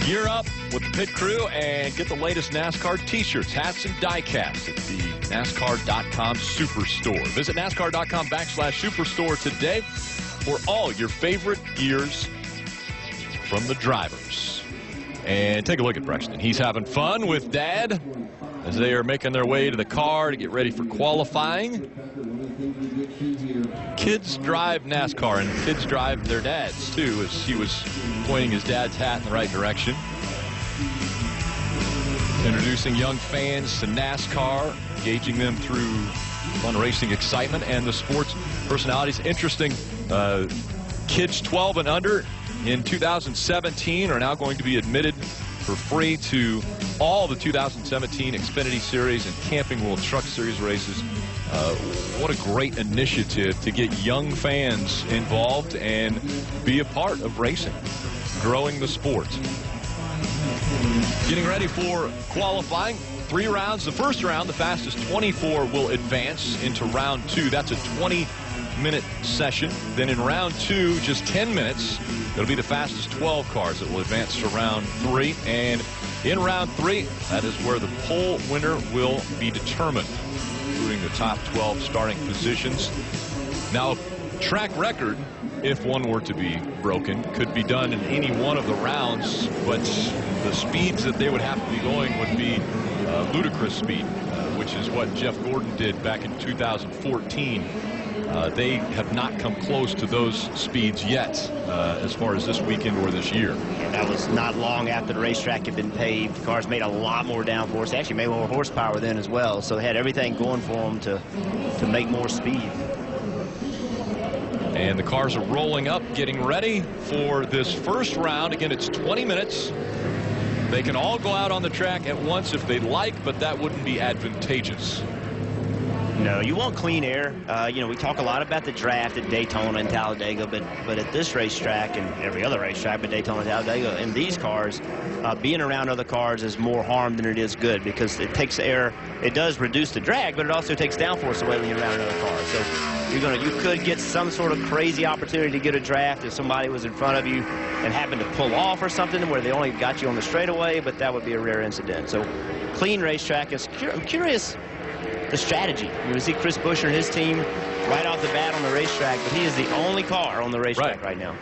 Gear up with the pit crew and get the latest NASCAR t-shirts, hats, and die-casts at the NASCAR.com Superstore. Visit NASCAR.com/Superstore today for all your favorite gears from the drivers. And take a look at Brexton. He's having fun with Dad as they are making their way to the car to get ready for qualifying. Kids drive NASCAR, and kids drive their dads, too, as he was pointing his dad's hat in the right direction. Introducing young fans to NASCAR, engaging them through fun racing excitement and the sports personalities. Interesting, kids 12 and under in 2017 are now going to be admitted for free to all the 2017 Xfinity Series and Camping World Truck Series races. What a great initiative to get young fans involved and be a part of racing, growing the sport. Getting ready for qualifying. 3 rounds. The first round, the fastest 24 will advance into round 2. That's a 20-minute session. Then in round 2, just 10 minutes, it'll be the fastest 12 cars that will advance to round 3. And in round 3, that is where the pole winner will be determined, including the top 12 starting positions. Now, track record, if one were to be broken, could be done in any one of the rounds, but the speeds that they would have to be going would be ludicrous speed, which is what Jeff Gordon did back in 2014. They have not come close to those speeds yet as far as this weekend or this year. And that was not long after the racetrack had been paved. The cars made a lot more downforce. They actually made more horsepower then as well, so they had everything going for them to make more speed. And the cars are rolling up, getting ready for this first round. Again, it's 20 minutes. They can all go out on the track at once if they'd like, but that wouldn't be advantageous. No, you want clean air. You know, we talk a lot about the draft at Daytona and Talladega, but at this racetrack and every other racetrack, but Daytona and Talladega, in these cars, being around other cars is more harm than it is good, because it takes air. It does reduce the drag, but it also takes downforce away when you're around another car. So you could get some sort of crazy opportunity to get a draft if somebody was in front of you and happened to pull off or something where they only got you on the straightaway, but that would be a rare incident. So clean racetrack. I'm curious the strategy. You see Chris Buescher and his team right off the bat on the racetrack, but he is the only car on the racetrack right now.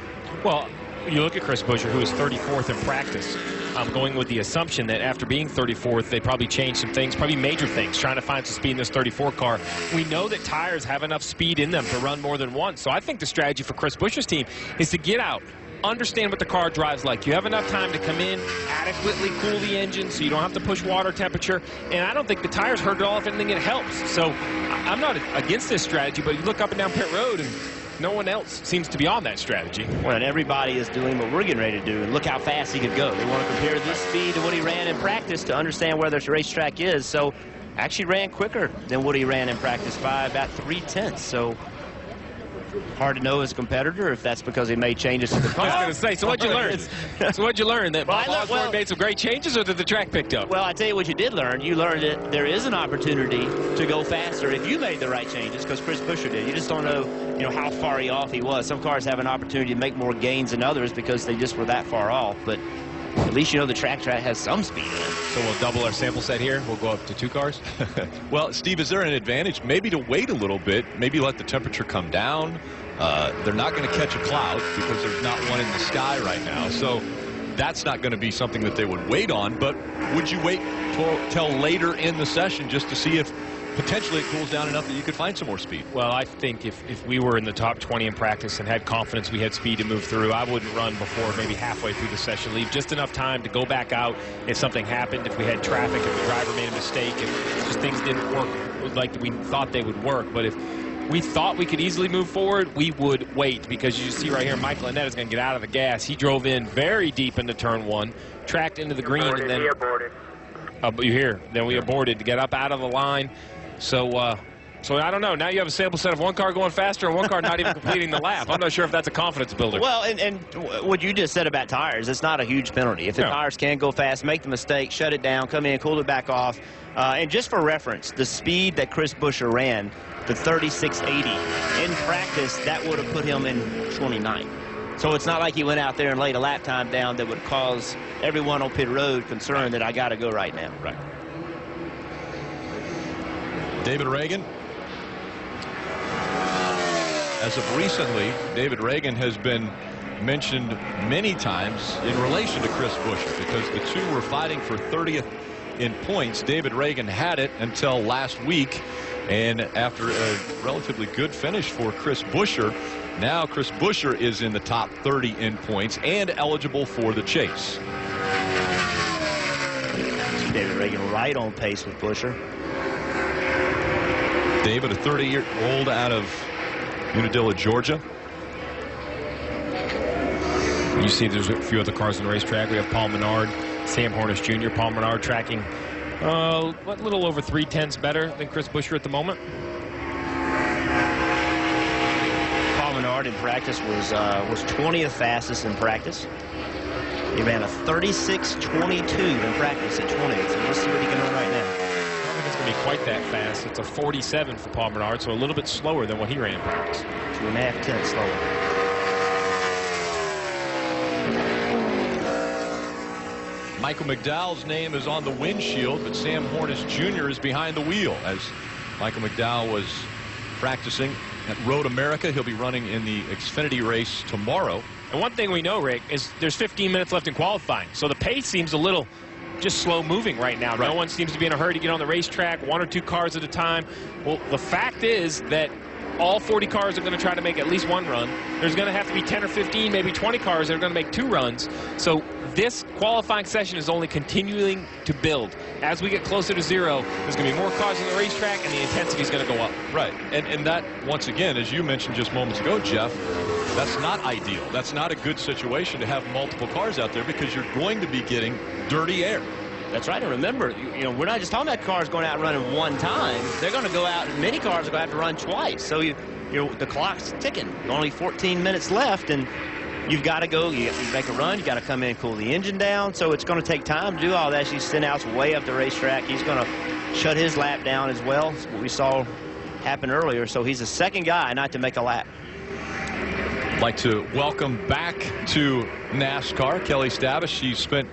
Well, you look at Chris Buescher, who is 34th in practice. I'm going with the assumption that after being 34th, they probably changed some things, probably major things, trying to find some speed in this 34 car. We know that tires have enough speed in them to run more than once. So I think the strategy for Chris Buescher's team is to get out, understand what the car drives like. You have enough time to come in, adequately cool the engine so you don't have to push water temperature. And I don't think the tires hurt at all. If anything, it helps. So I'm not against this strategy, but you look up and down pit road and no one else seems to be on that strategy. Well, and everybody is doing what we're getting ready to do, and look how fast he could go. They want to compare this speed to what he ran in practice to understand where the racetrack is. So actually ran quicker than what he ran in practice by about 3/10. So hard to know his competitor if that's because he made changes to the car. I was going to say, so what'd you learn? So what'd you learn? That Bob Osborne made some great changes, or that the track picked up? Well, I tell you what you did learn. You learned that there is an opportunity to go faster if you made the right changes, because Chris Buescher did. You just don't know, how far off he was. Some cars have an opportunity to make more gains than others because they just were that far off. But at least you know the track has some speed in it. So we'll double our sample set here. We'll go up to 2 cars. Well, Steve, is there an advantage maybe to wait a little bit, maybe let the temperature come down? They're not going to catch a cloud because there's not one in the sky right now. So that's not going to be something that they would wait on. But would you wait till later in the session just to see if potentially it cools down enough that you could find some more speed? Well, I think if we were in the top 20 in practice and had confidence we had speed to move through, I wouldn't run before maybe halfway through the session. Leave just enough time to go back out if something happened, if we had traffic, if the driver made a mistake, if just things didn't work like we thought they would work. But if we thought we could easily move forward, we would wait, because you see right here, Michael Annett is going to get out of the gas. He drove in very deep into turn 1, tracked into the green, and then you hear, then we aborted to get up out of the line. So So I don't know. Now you have a sample set of one car going faster and one car not even completing the lap. I'm not sure if that's a confidence builder. Well, and what you just said about tires, it's not a huge penalty. If the tires can go fast, make the mistake, shut it down, come in, cool it back off. And just for reference, the speed that Chris Buescher ran, the 36.80, in practice, that would have put him in 29th. So it's not like he went out there and laid a lap time down that would cause everyone on pit road concerned that I got to go right now. Right. David Ragan. As of recently, David Ragan has been mentioned many times in relation to Chris Buescher because the two were fighting for 30th in points. David Ragan had it until last week, and after a relatively good finish for Chris Buescher, now Chris Buescher is in the top 30 in points and eligible for the chase. David Ragan right on pace with Buescher. David, a 30-year-old out of Unadilla, Georgia. You see there's a few other cars on the racetrack. We have Paul Menard, Sam Hornish Jr. Paul Menard tracking a little over 3/10 better than Chris Buescher at the moment. Paul Menard in practice was 20th fastest in practice. He ran a 36.22 in practice at 20th. So let's see what he can run right now. I don't think it's going to be quite that fast. It's a 47 for Paul Menard, so a little bit slower than what he ran in practice. 2.5 tenths slower. Michael McDowell's name is on the windshield, but Sam Hornish Jr. is behind the wheel as Michael McDowell was practicing at Road America. He'll be running in the Xfinity race tomorrow. And one thing we know, Rick, is there's 15 minutes left in qualifying. So the pace seems a little just slow moving right now. Right. No one seems to be in a hurry to get on the racetrack, 1 or 2 cars at a time. Well, the fact is that all 40 cars are going to try to make at least one run. There's going to have to be 10 or 15, maybe 20 cars that are going to make 2 runs. So this qualifying session is only continuing to build. As we get closer to 0, there's going to be more cars on the racetrack, and the intensity is going to go up. Right. And that, once again, as you mentioned just moments ago, Jeff, that's not ideal. That's not a good situation to have multiple cars out there because you're going to be getting dirty air. That's right. And remember, you know, we're not just talking about cars going out and running one time. They're going to go out, and many cars are going to have to run twice. So the clock's ticking. Only 14 minutes left, and you've got to go. You make a run. You got to come in and cool the engine down. So it's going to take time to do all that. Stenhouse's way up the racetrack. He's going to shut his lap down as well. That's what we saw happen earlier. So he's the second guy not to make a lap. I'd like to welcome back to NASCAR Kelly Stavis. She spent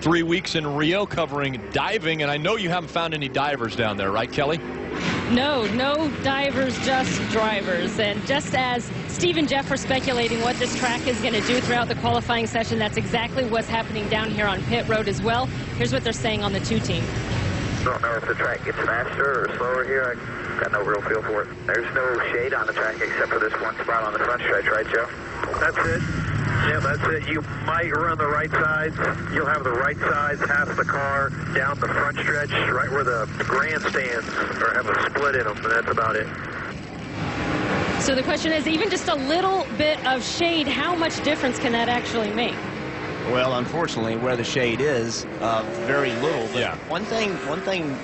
3 weeks in Rio covering diving, and I know you haven't found any divers down there, right, Kelly? No divers, just drivers. And just as Steve and Jeff are speculating what this track is going to do throughout the qualifying session, that's exactly what's happening down here on pit road as well. Here's what they're saying on the 2 team. Don't know if the track gets faster or slower here. I got no real feel for it. There's no shade on the track except for this one spot on the front stretch, right, Joe? That's it. Yeah, that's it. You might run the right sides. You'll have the right sides, half the car, down the front stretch, right where the grandstands are, have a split in them, and that's about it. So the question is, even just a little bit of shade, how much difference can that actually make? Well, unfortunately, where the shade is, very little. But yeah. One thing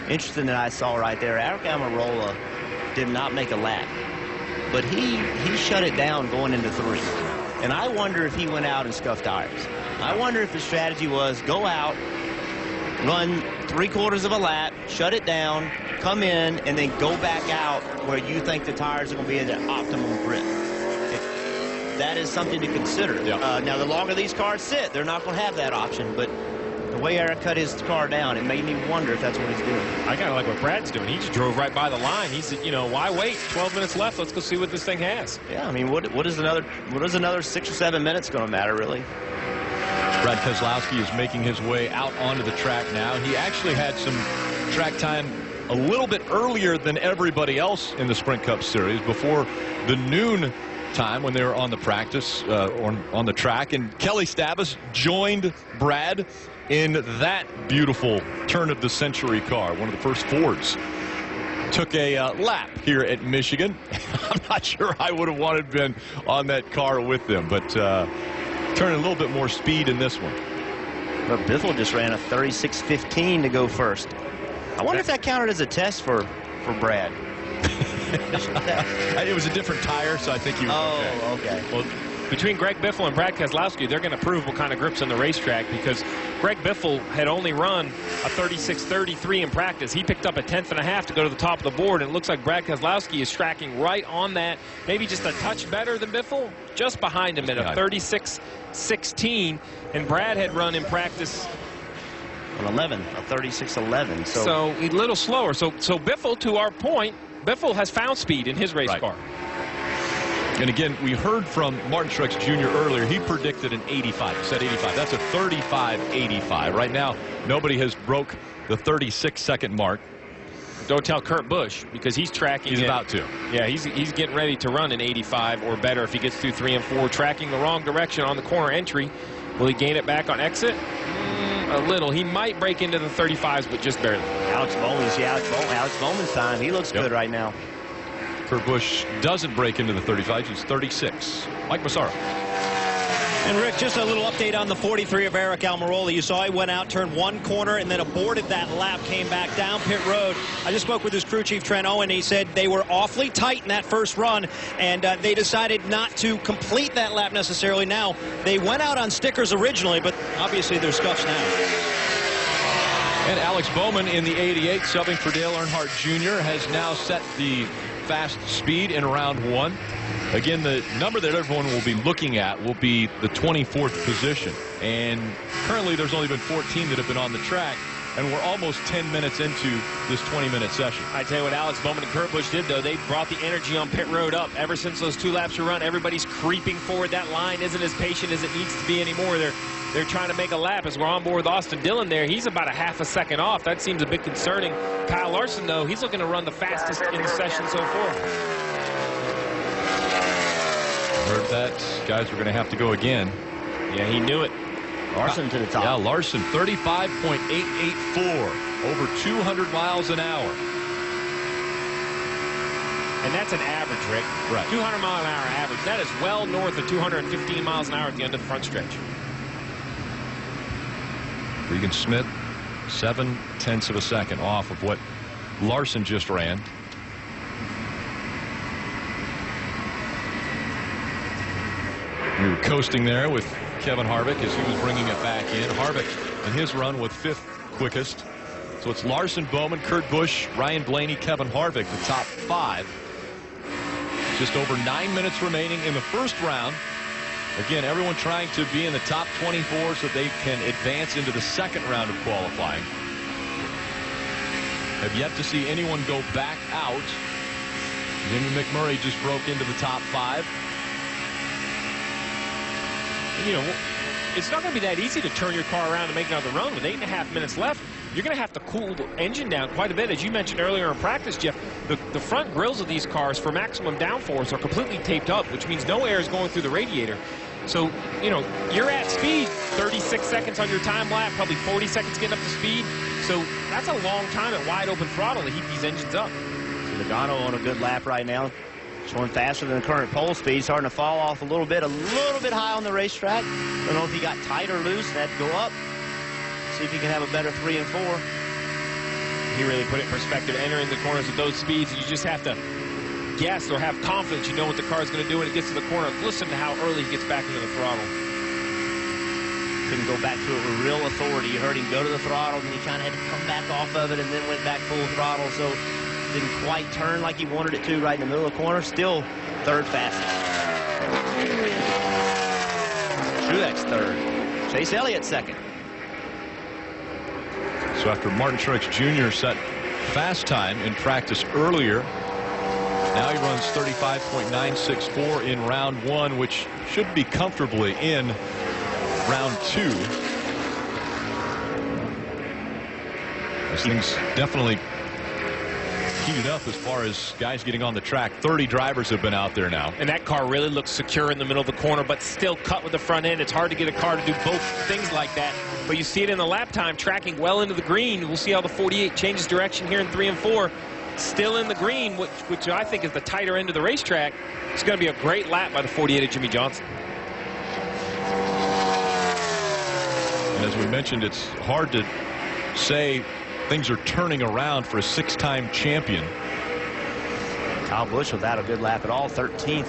interesting that I saw right there, Aric Almirola did not make a lap, but he shut it down going into 3. And I wonder if he went out and scuffed tires. I wonder if the strategy was go out, run 3/4 of a lap, shut it down, come in, and then go back out where you think the tires are going to be at the optimum grip. That is something to consider. Yeah. Now, the longer these cars sit, they're not going to have that option. But the way Aric cut his car down, it made me wonder if that's what he's doing. I kind of like what Brad's doing. He just drove right by the line. He's, you know, why wait? 12 minutes left. Let's go see what this thing has. Yeah, I mean, what is another 6 or 7 minutes going to matter, really? Brad Keselowski is making his way out onto the track now. He actually had some track time a little bit earlier than everybody else in the Sprint Cup Series before the noon time when they were on the practice or on the track. And Kelly Stavis joined Brad in that beautiful turn of the century car, one of the first Fords. Took a lap here at Michigan. I'm not sure I would have wanted to been on that car with them, but turning a little bit more speed in this one. But Bithell just ran a 36.15 to go first. I wonder if that counted as a test for Brad. It was a different tire, so I think he was okay. Well, between Greg Biffle and Brad Keselowski, they're going to prove what kind of grip's on the racetrack, because Greg Biffle had only run a 36.33 in practice. He picked up a 10.5 to go to the top of the board, and it looks like Brad Keselowski is tracking right on that, maybe just a touch better than Biffle, just behind him at a 36.16, and Brad had run in practice an 11, a 36.11. So a little slower. So Biffle, to our point, Biffle has found speed in his race car. And again, we heard from Martin Truex Jr. earlier. He predicted an 85. He said 85. That's a 35.85. Right now, nobody has broke the 36-second mark. Don't tell Kurt Busch, because he's tracking. He's about to. Yeah, he's getting ready to run an 85 or better if he gets through 3 and 4, tracking the wrong direction on the corner entry. Will he gain it back on exit? A little. He might break into the 35s, but just barely. Alex Bowman's time. He looks good right now. Kurt Busch doesn't break into the 35s. He's 36. Mike Massaro. And Rick, just a little update on the 43 of Eric Almirola. You saw he went out, turned one corner, and then aborted that lap, came back down pit road. I just spoke with his crew chief, Trent Owen. He said they were awfully tight in that first run, and they decided not to complete that lap necessarily. Now, they went out on stickers originally, but obviously they're scuffs now. And Alex Bowman in the 88, subbing for Dale Earnhardt Jr., has now set the fast speed in round 1. Again, the number that everyone will be looking at will be the 24th position. And currently there's only been 14 that have been on the track. And we're almost 10 minutes into this 20-minute session. I tell you what Alex Bowman and Kurt Busch did, though. They brought the energy on pit road up. Ever since those 2 laps were run, everybody's creeping forward. That line isn't as patient as it needs to be anymore. They're trying to make a lap. As we're on board with Austin Dillon there, he's about a half a second off. That seems a bit concerning. Kyle Larson, though, he's looking to run the fastest in the session so far. Heard that. Guys, we're going to have to go again. Yeah, he knew it. Larson to the top. Yeah, Larson, 35.884, over 200 miles an hour. And that's an average, Rick. Right. 200 mile an hour average. That is well north of 215 miles an hour at the end of the front stretch. Regan Smith, 0.7 of a second off of what Larson just ran. We were coasting there with Kevin Harvick as he was bringing it back in. Harvick in his run with 5th quickest. So it's Larson, Bowman, Kurt Busch, Ryan Blaney, Kevin Harvick, the top 5. Just over 9 minutes remaining in the first round. Again, everyone trying to be in the top 24 so they can advance into the second round of qualifying. Have yet to see anyone go back out. Jimmy McMurray just broke into the top 5. You know, it's not going to be that easy to turn your car around and make another run. With 8.5 minutes left, you're going to have to cool the engine down quite a bit. As you mentioned earlier in practice, Jeff, the front grills of these cars for maximum downforce are completely taped up, which means no air is going through the radiator. So, you know, you're at speed, 36 seconds on your time lap, probably 40 seconds getting up to speed. So that's a long time at wide open throttle to heat these engines up. So Logano on a good lap right now. Showing faster than the current pole speed, starting to fall off a little bit high on the racetrack. Don't know if he got tight or loose. Had to go up. See if he can have a better 3 and 4. He really put it in perspective. Entering the corners at those speeds, you just have to guess or have confidence you know what the car is going to do when it gets to the corner. Listen to how early he gets back into the throttle. Couldn't go back to it with real authority. You heard him go to the throttle, and he kind of had to come back off of it and then went back full throttle. So didn't quite turn like he wanted it to right in the middle of the corner. Still 3rd fastest. Truex 3rd. Chase Elliott 2nd. So after Martin Truex Jr. set fast time in practice earlier, now he runs 35.964 in round 1, which should be comfortably in round 2. This thing's definitely heated up as far as guys getting on the track. 30 drivers have been out there now. And that car really looks secure in the middle of the corner, but still cut with the front end. It's hard to get a car to do both things like that. But you see it in the lap time, tracking well into the green. We'll see how the 48 changes direction here in 3 and 4. Still in the green, which I think is the tighter end of the racetrack. It's going to be a great lap by the 48 of Jimmy Johnson. And as we mentioned, it's hard to say things are turning around for a 6-time champion. Kyle Busch without a good lap at all, 13th.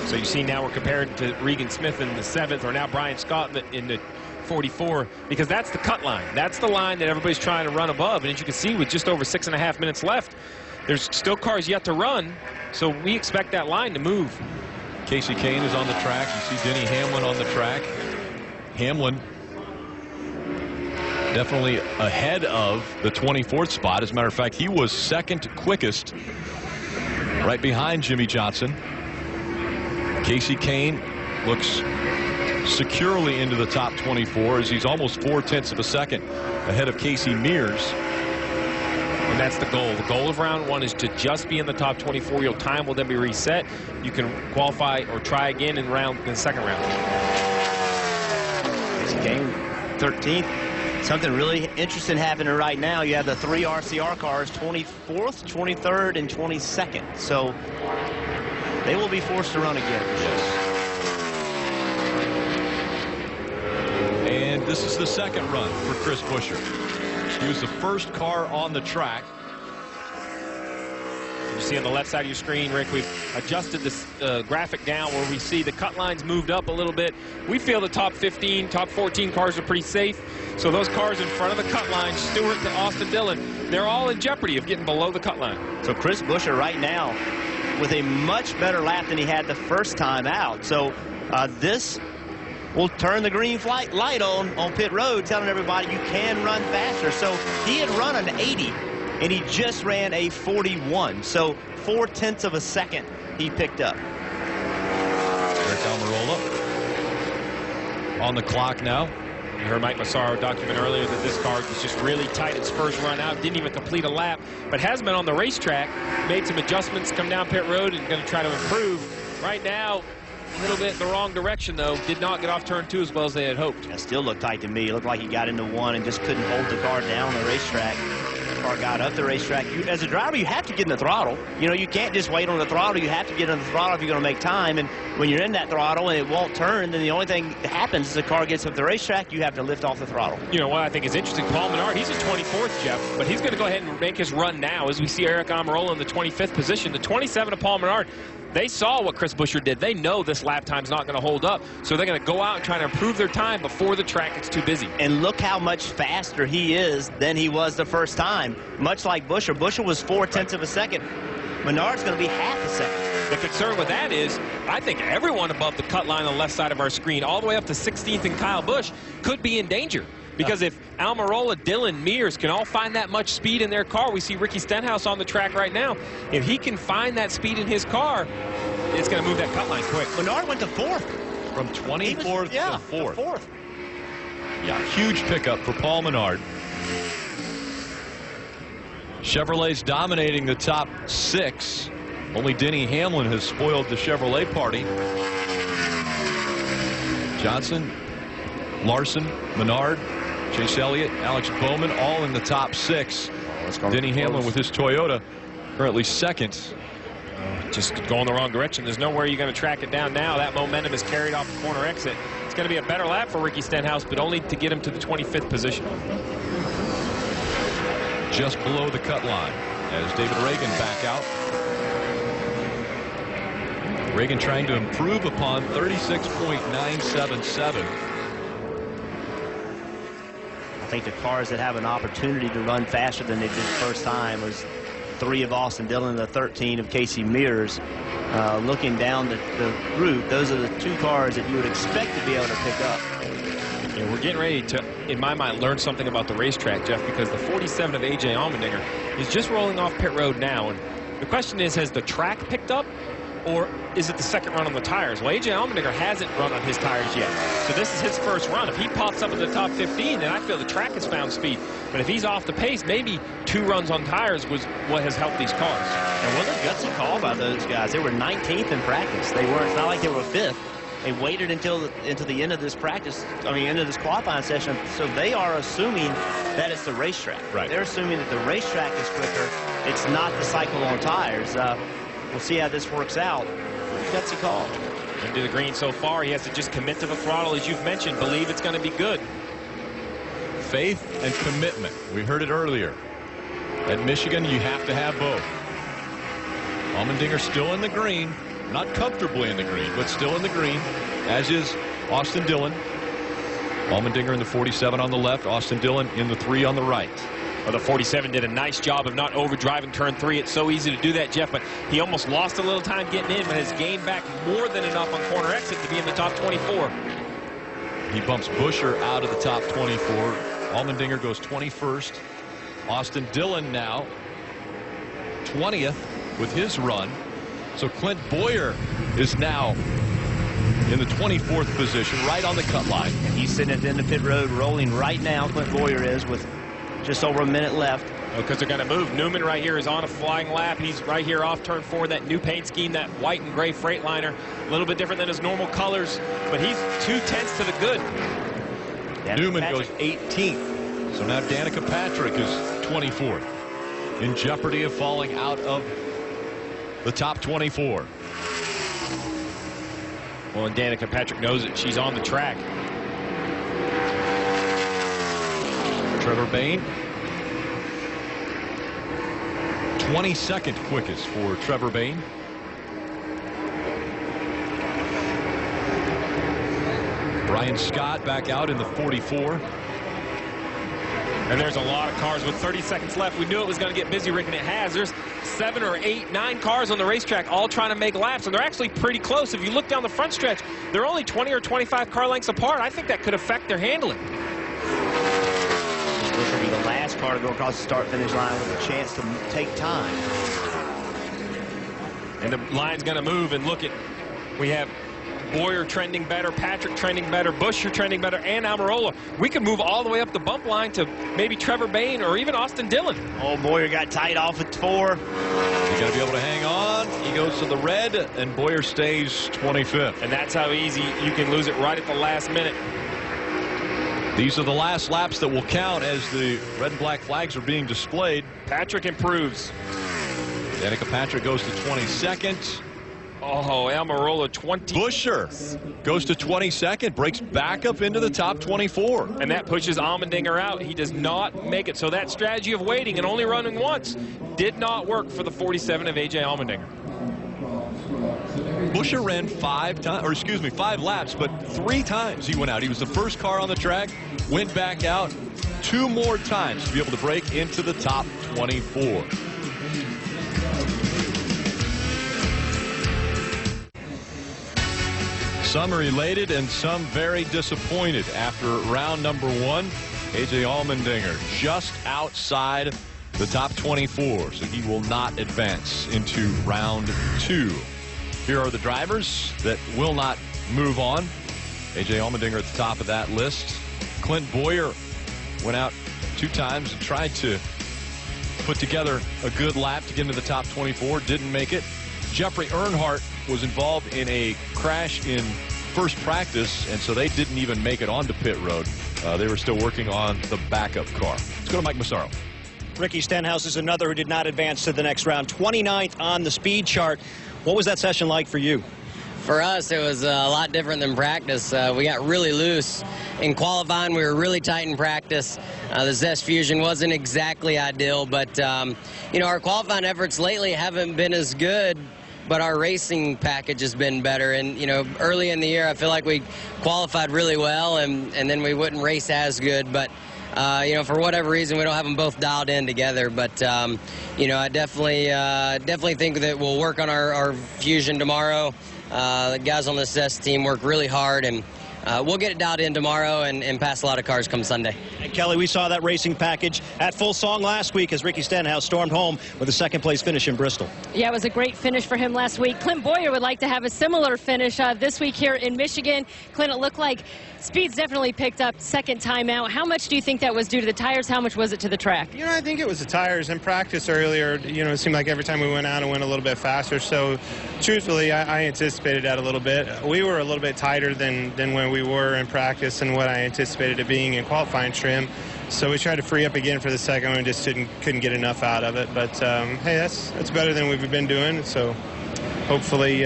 So you see now we're compared to Regan Smith in the 7th, or now Brian Scott in the 44, because that's the cut line. That's the line that everybody's trying to run above. And as you can see, with just over 6.5 minutes left, there's still cars yet to run, so we expect that line to move. Casey Kane is on the track. You see Denny Hamlin on the track. Hamlin definitely ahead of the 24th spot. As a matter of fact, he was second quickest, right behind Jimmie Johnson. Casey Kane looks securely into the top 24 as he's almost 0.4 of a second ahead of Casey Mears. And that's the goal. The goal of round 1 is to just be in the top 24. Your time will then be reset. You can qualify or try again in the second round. Casey Kane, 13th. Something really interesting happening right now. You have the 3 RCR cars, 24th, 23rd, and 22nd. So they will be forced to run again. And this is the second run for Chris Buescher. He was the first car on the track. You see on the left side of your screen, Rick, we've adjusted this graphic down where we see the cut lines moved up a little bit. We feel the top 15, top 14 cars are pretty safe. So those cars in front of the cut line, Stewart to Austin Dillon, they're all in jeopardy of getting below the cut line. So Chris Buescher right now with a much better lap than he had the first time out. So this will turn the green light on pit road, telling everybody you can run faster. So he had run an 80, and he just ran a 41. So 0.4 of a second he picked up. Aric Almirola on the clock now. You heard Mike Massaro document earlier that this car was just really tight its first run out, didn't even complete a lap, but has been on the racetrack, made some adjustments, come down pit road, and going to try to improve. Right now, a little bit in the wrong direction, though. Did not get off turn 2 as well as they had hoped. That still looked tight to me. It looked like he got into 1 and just couldn't hold the car down on the racetrack. The car got up the racetrack. As a driver, you have to get in the throttle. You know, you can't just wait on the throttle. You have to get in the throttle if you're going to make time. And when you're in that throttle and it won't turn, then the only thing that happens is the car gets up the racetrack, you have to lift off the throttle. You know what I think is interesting? Paul Menard, he's in 24th, Jeff, but he's going to go ahead and make his run now as we see Aric Almirola in the 25th position. The 27 of Paul Menard. They saw what Chris Buescher did. They know this lap time's not going to hold up, so they're going to go out and try to improve their time before the track gets too busy. And look how much faster he is than he was the first time. Much like Buescher. Buescher was 0.4 of a second. Menard's going to be half a second. The concern with that is, I think everyone above the cut line on the left side of our screen, all the way up to 16th and Kyle Busch, could be in danger. Because if Almirola, Dillon, Mears can all find that much speed in their car, we see Ricky Stenhouse on the track right now. If he can find that speed in his car, it's going to move that cut line quick. Menard went to 4th. From 24th to 4th. To 4th. Yeah, huge pickup for Paul Menard. Chevrolet's dominating the top 6. Only Denny Hamlin has spoiled the Chevrolet party. Johnson, Larson, Menard, Chase Elliott, Alex Bowman, all in the top 6. Denny Hamlin with his Toyota currently second. Just going the wrong direction. There's nowhere you're going to track it down now. That momentum is carried off the corner exit. It's going to be a better lap for Ricky Stenhouse, but only to get him to the 25th position. Just below the cut line as David Ragan back out. Ragan trying to improve upon 36.977. I think the cars that have an opportunity to run faster than they did the first time was 3 of Austin Dillon and the 13 of Casey Mears. Looking down the route, those are the 2 cars that you would expect to be able to pick up. Yeah, we're getting ready to, in my mind, learn something about the racetrack, Jeff, because the 47 of A.J. Allmendinger is just rolling off pit road now. And the question is, has the track picked up, or is it the second run on the tires? Well, A.J. Allmendinger hasn't run on his tires yet. So this is his first run. If he pops up in the top 15, then I feel the track has found speed. But if he's off the pace, maybe 2 runs on tires was what has helped these cars. And what a gutsy call by those guys. They were 19th in practice. They weren't, it's not like they were 5th. They waited until the end of this end of this qualifying session. So they are assuming that it's the racetrack. Right. They're assuming that the racetrack is quicker. It's not the cycle on tires. We'll see how this works out. Gutsy call. Into the green so far. He has to just commit to the throttle, as you've mentioned. Believe it's going to be good. Faith and commitment. We heard it earlier. At Michigan, you have to have both. Allmendinger still in the green. not comfortably in the green, but still in the green, as is Austin Dillon. Allmendinger in the 47 on the left, Austin Dillon in the 3 on the right. Well, the 47 did a nice job of not overdriving turn 3. It's so easy to do that, Jeff, but he almost lost a little time getting in, but has gained back more than enough on corner exit to be in the top 24. He bumps Buescher out of the top 24. Allmendinger goes 21st. Austin Dillon now 20th with his run. So Clint Bowyer is now in the 24th position, right on the cut line. And he's sitting at the end of pit road rolling right now. Clint Bowyer is, with just over a minute left. Because they're going to move. Newman right here is on a flying lap. He's right here off turn 4. That new paint scheme, that white and gray Freightliner, a little bit different than his normal colors, but he's 2/10 to the good. Newman goes 18th. So now Danica Patrick is 24th, in jeopardy of falling out of the top 24. Well, and Danica Patrick knows it. She's on the track. Trevor Bayne, 22nd quickest for Trevor Bayne. Brian Scott back out in the 44. And there's a lot of cars with 30 seconds left. We knew it was going to get busy, Rick, and it has. There's 7 or 8, 9 cars on the racetrack all trying to make laps, and they're actually pretty close. If you look down the front stretch, they're only 20 or 25 car lengths apart. I think that could affect their handling. This will be the last car to go across the start-finish line with a chance to take time. And the line's going to move, and look at, we have Bowyer trending better, Patrick trending better, Buescher trending better, and Almirola. We could move all the way up the bump line to maybe Trevor Bayne or even Austin Dillon. Oh, Bowyer got tight off at 4. You got to be able to hang on. He goes to the red, and Bowyer stays 25th. And that's how easy you can lose it right at the last minute. These are the last laps that will count as the red and black flags are being displayed. Patrick improves. Danica Patrick goes to 22nd. Oh, Almirola 20. Buescher goes to 22nd, breaks back up into the top 24. And that pushes Allmendinger out. He does not make it. So that strategy of waiting and only running once did not work for the 47 of A.J. Allmendinger. Buescher ran 5 laps, but 3 times he went out. He was the first car on the track, went back out 2 more times to be able to break into the top 24. Some are elated and some very disappointed after round number 1. A.J. Allmendinger just outside the top 24, so he will not advance into round 2. Here are the drivers that will not move on. A.J. Allmendinger at the top of that list. Clint Bowyer went out 2 times and tried to put together a good lap to get into the top 24. Didn't make it. Jeffrey Earnhardt was involved in a crash in first practice, and so they didn't even make it onto pit road. They were still working on the backup car. Let's go to Mike Massaro. Ricky Stenhouse is another who did not advance to the next round. 29th on the speed chart. What was that session like for you? For us, it was a lot different than practice. We got really loose. In qualifying, we were really tight in practice. The Zest Fusion wasn't exactly ideal, but you know, our qualifying efforts lately haven't been as good, but our racing package has been better. And you know, early in the year, I feel like we qualified really well, and then we wouldn't race as good. But you know, for whatever reason, we don't have them both dialed in together. But you know, I definitely think that we'll work on our Fusion tomorrow. The guys on the Zest team work really hard, and we'll get it dialed in tomorrow and pass a lot of cars come Sunday. And Kelly, we saw that racing package at full song last week as Ricky Stenhouse stormed home with a second-place finish in Bristol. Yeah, it was a great finish for him last week. Clint Bowyer would like to have a similar finish this week here in Michigan. Clint, it looked like speed's definitely picked up second time out. How much do you think that was due to the tires? How much was it to the track? You know, I think it was the tires. In practice earlier, you know, it seemed like every time we went out and went a little bit faster. So, truthfully, I anticipated that a little bit. We were a little bit tighter than when we were in practice and what I anticipated it being in qualifying trim. So we tried to free up again for the second one and just couldn't get enough out of it. But, hey, that's better than we've been doing. So hopefully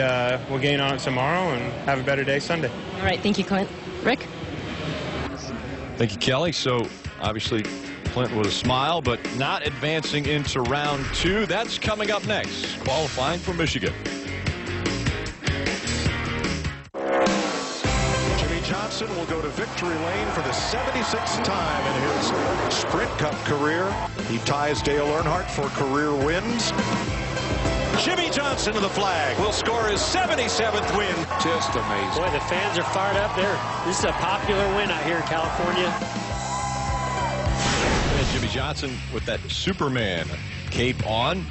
we'll gain on it tomorrow and have a better day Sunday. All right. Thank you, Clint. Rick? Thank you, Kelly. So obviously Clint with a smile, but not advancing into round 2. That's coming up next. Qualifying for Michigan. Johnson will go to victory lane for the 76th time in his Sprint Cup career. He ties Dale Earnhardt for career wins. Jimmie Johnson to the flag will score his 77th win. Just amazing. Boy, the fans are fired up there. This is a popular win out here in California. And Jimmie Johnson with that Superman cape on.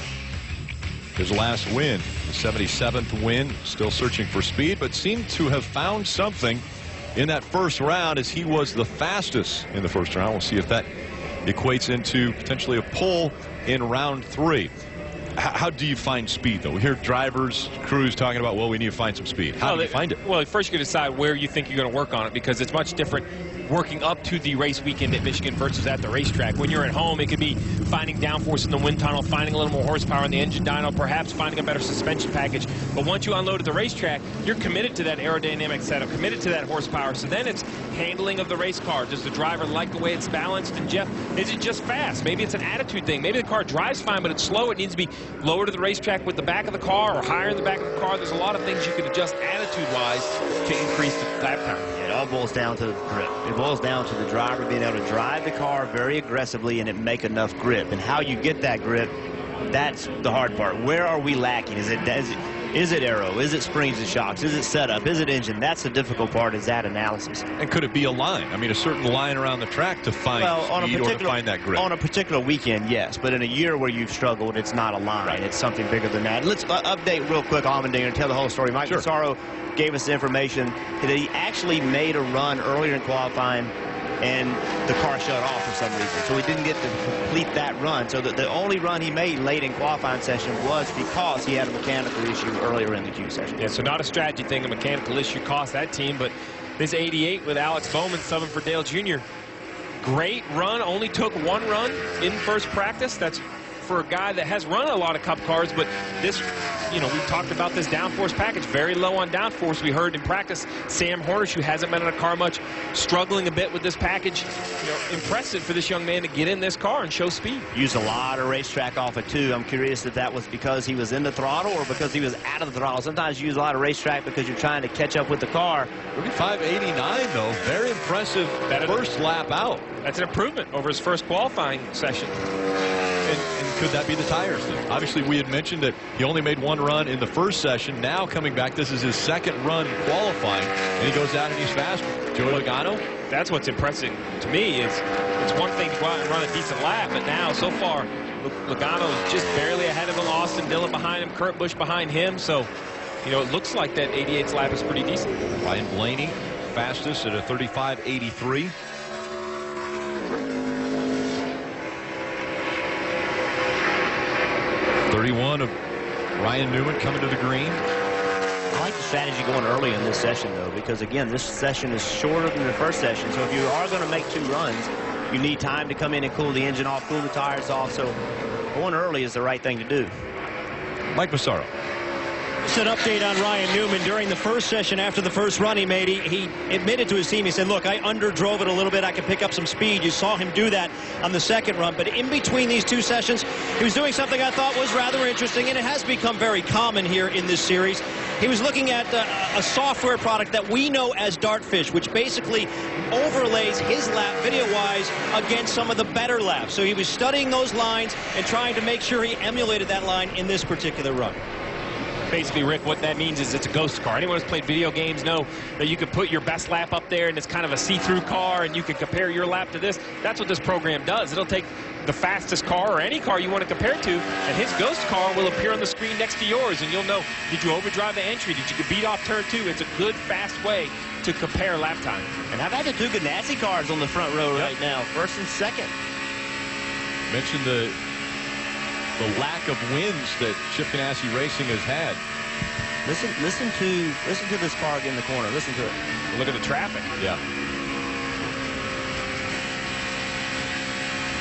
His last win, the 77th win, still searching for speed, but seemed to have found something in that first round as he was the fastest in the first round. We'll see if that equates into potentially a pole in round 3. How do you find speed, though? We hear drivers, crews talking about, well, we need to find some speed. How do you find it? Well, first you decide where you think you're going to work on it, because it's much different working up to the race weekend at Michigan versus at the racetrack. When you're at home, it could be finding downforce in the wind tunnel, finding a little more horsepower in the engine dyno, perhaps finding a better suspension package. But once you unload at the racetrack, you're committed to that aerodynamic setup, committed to that horsepower. So then it's handling of the race car. Does the driver like the way it's balanced? And Jeff, is it just fast? Maybe it's an attitude thing. Maybe the car drives fine, but it's slow. It needs to be lower to the racetrack with the back of the car or higher in the back of the car. There's a lot of things you can adjust attitude-wise to increase the lap time. It all boils down to grip. It boils down to the driver being able to drive the car very aggressively and it make enough grip. And how you get that grip, that's the hard part. Where are we lacking? Is it aero? Is it springs and shocks? Is it setup? Is it engine? That's the difficult part, is that analysis. And could it be a line? I mean, a certain line around the track to find speed or to find that grip? On a particular weekend, yes. But in a year where you've struggled, it's not a line. Right. It's something bigger than that. Let's update real quick, Allmendinger, and tell the whole story. Mike Massaro gave us the information that he actually made a run earlier in qualifying and the car shut off for some reason. So he didn't get to complete that run. So the only run he made late in qualifying session was because he had a mechanical issue earlier in the Q session. Yeah, so not a strategy thing. A mechanical issue cost that team. But this 88 with Alex Bowman subbing for Dale Jr. Great run. Only took one run in first practice. That's for a guy that has run a lot of Cup cars, but this, you know, we talked about this downforce package, very low on downforce. We heard in practice Sam Hornish, who hasn't been in a car much, struggling a bit with this package. You know, impressive for this young man to get in this car and show speed. Used a lot of racetrack off it too. I'm curious if that was because he was in the throttle or because he was out of the throttle. Sometimes you use a lot of racetrack because you're trying to catch up with the car. 35.89 though, very impressive first lap out. That's an improvement over his first qualifying session. And could that be the tires then? Obviously, we had mentioned that he only made one run in the first session. Now coming back, this is his second run qualifying, and he goes out and he's faster. Joey Logano? That's what's impressive to me is it's one thing to go out and run a decent lap, but now so far Logano is just barely ahead of him. Austin Dillon behind him, Kurt Busch behind him. So, you know, it looks like that 88th lap is pretty decent. Ryan Blaney, fastest at a 35.83. .31 of Ryan Newman coming to the green. I like the strategy going early in this session, though, because, again, this session is shorter than the first session. So if you are going to make two runs, you need time to come in and cool the engine off, cool the tires off. So going early is the right thing to do. Mike Massaro. Just an update on Ryan Newman. During the first session, after the first run he made, he admitted to his team, he said, look, I underdrove it a little bit. I could pick up some speed. You saw him do that on the second run. But in between these two sessions, he was doing something I thought was rather interesting, and it has become very common here in this series. He was looking at a software product that we know as Dartfish, which basically overlays his lap video-wise against some of the better laps. So he was studying those lines and trying to make sure he emulated that line in this particular run. Basically, Rick, what that means is it's a ghost car. Anyone who's played video games know that you can put your best lap up there and it's kind of a see-through car and you can compare your lap to this. That's what this program does. It'll take the fastest car or any car you want to compare to, and his ghost car will appear on the screen next to yours, and you'll know, did you overdrive the entry? Did you beat off turn 2? It's a good, fast way to compare lap time. And how about the two Ganassi cars on the front row right now, first and second? Mentioned the lack of wins that Chip Ganassi Racing has had. Listen to this car in the corner. Listen to it. Look at the traffic. Yeah.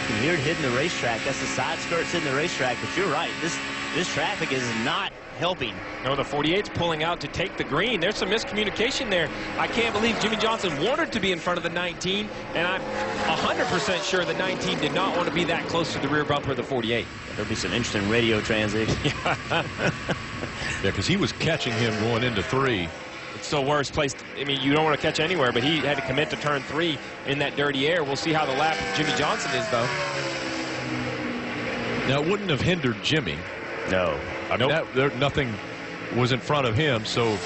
You can hear it hitting the racetrack. That's the side skirts hitting the racetrack. But you're right. This traffic is not helping. No, the 48's pulling out to take the green. There's some miscommunication there. I can't believe Jimmie Johnson wanted to be in front of the 19, and I'm 100% sure the 19 did not want to be that close to the rear bumper of the 48. There'll be some interesting radio transition. Yeah, because he was catching him going into 3. It's the worst place. I mean, you don't want to catch anywhere, but he had to commit to turn 3 in that dirty air. We'll see how the lap of Jimmy Johnson is, though. Now, it wouldn't have hindered Jimmy. No. I mean, nothing was in front of him, so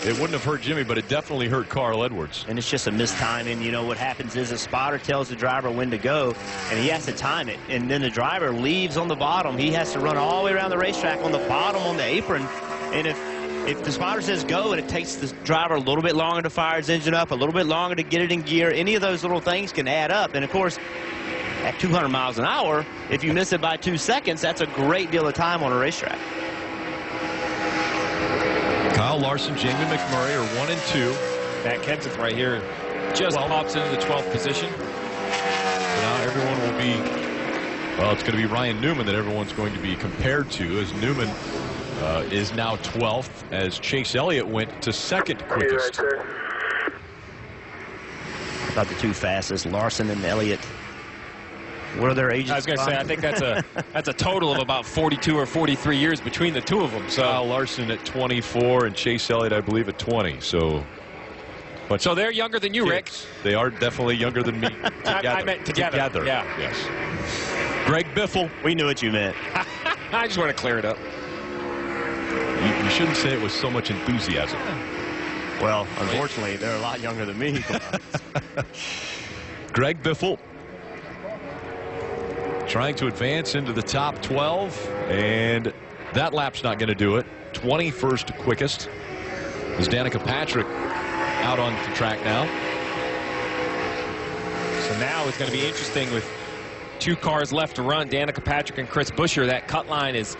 it wouldn't have hurt Jimmy, but it definitely hurt Carl Edwards. And it's just a mistiming. You know, what happens is a spotter tells the driver when to go, and he has to time it. And then the driver leaves on the bottom. He has to run all the way around the racetrack on the bottom on the apron. And if the spotter says go and it takes the driver a little bit longer to fire his engine up, a little bit longer to get it in gear, any of those little things can add up. And, of course, at 200 miles an hour, if you miss it by 2 seconds, that's a great deal of time on a racetrack. Kyle Larson, Jamie McMurray are 1 and 2. Matt Kenseth right here just pops into the 12th position. So now everyone will be, well, it's going to be Ryan Newman that everyone's going to be compared to, as Newman is now 12th, as Chase Elliott went to second quickest. About the 2 fastest, Larson and Elliott. What are their ages? I was going to say, I think that's a total of about 42 or 43 years between the 2 of them. So Kyle Larson at 24 and Chase Elliott, I believe, at 20. So they're younger than you, Rick. They are definitely younger than me. Together. I meant together. Yeah. Yes. Greg Biffle. We knew what you meant. I just want to clear it up. You shouldn't say it with so much enthusiasm. Well, unfortunately, they're a lot younger than me. Greg Biffle trying to advance into the top 12, and that lap's not going to do it. 21st quickest is Danica Patrick out on the track now. So now it's going to be interesting with 2 cars left to run, Danica Patrick and Chris Buescher. That cut line is,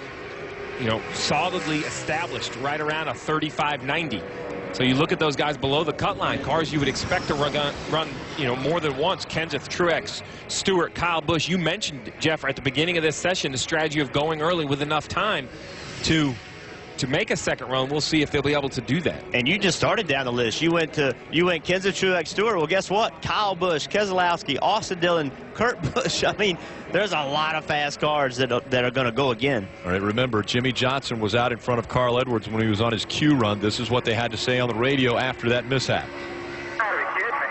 you know, solidly established right around a 35.90. So you look at those guys below the cut line, cars you would expect to run you know, more than once. Kenseth, Truex, Stewart, Kyle Busch. You mentioned, Jeff, at the beginning of this session, the strategy of going early with enough time to make a second run. We'll see if they'll be able to do that. And you just started down the list. You went Kenseth, Truex, Stewart. Well, guess what? Kyle Busch, Keselowski, Austin Dillon, Kurt Busch. I mean, there's a lot of fast cars that are going to go again. All right, remember, Jimmy Johnson was out in front of Carl Edwards when he was on his Q run. This is what they had to say on the radio after that mishap. Are you kidding me?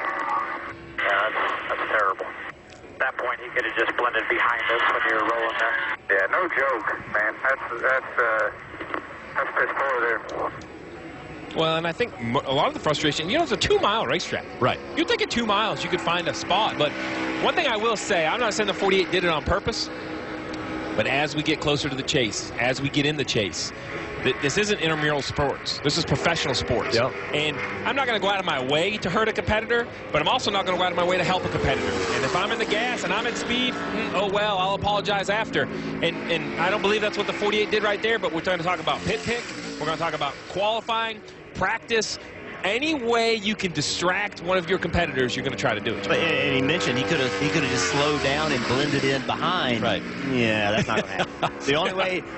Yeah, that's terrible. At that point, he could have just blended behind us when you were rolling there. Yeah, no joke, man. That's piss poor there. Well, and I think a lot of the frustration, you know, it's a 2-mile racetrack. Right. You'd think at 2 miles you could find a spot. But one thing I will say, I'm not saying the 48 did it on purpose, but as we get closer to the chase, as we get in the chase, this isn't intramural sports. This is professional sports. Yep. And I'm not going to go out of my way to hurt a competitor, but I'm also not going to go out of my way to help a competitor. And if I'm in the gas and I'm at speed, oh, well, I'll apologize after. And I don't believe that's what the 48 did right there, but we're going to talk about pit pick. We're going to talk about qualifying, practice. Any way you can distract one of your competitors, you're going to try to do it. And he mentioned he could have just slowed down and blended in behind. Right. Yeah, that's not going to happen.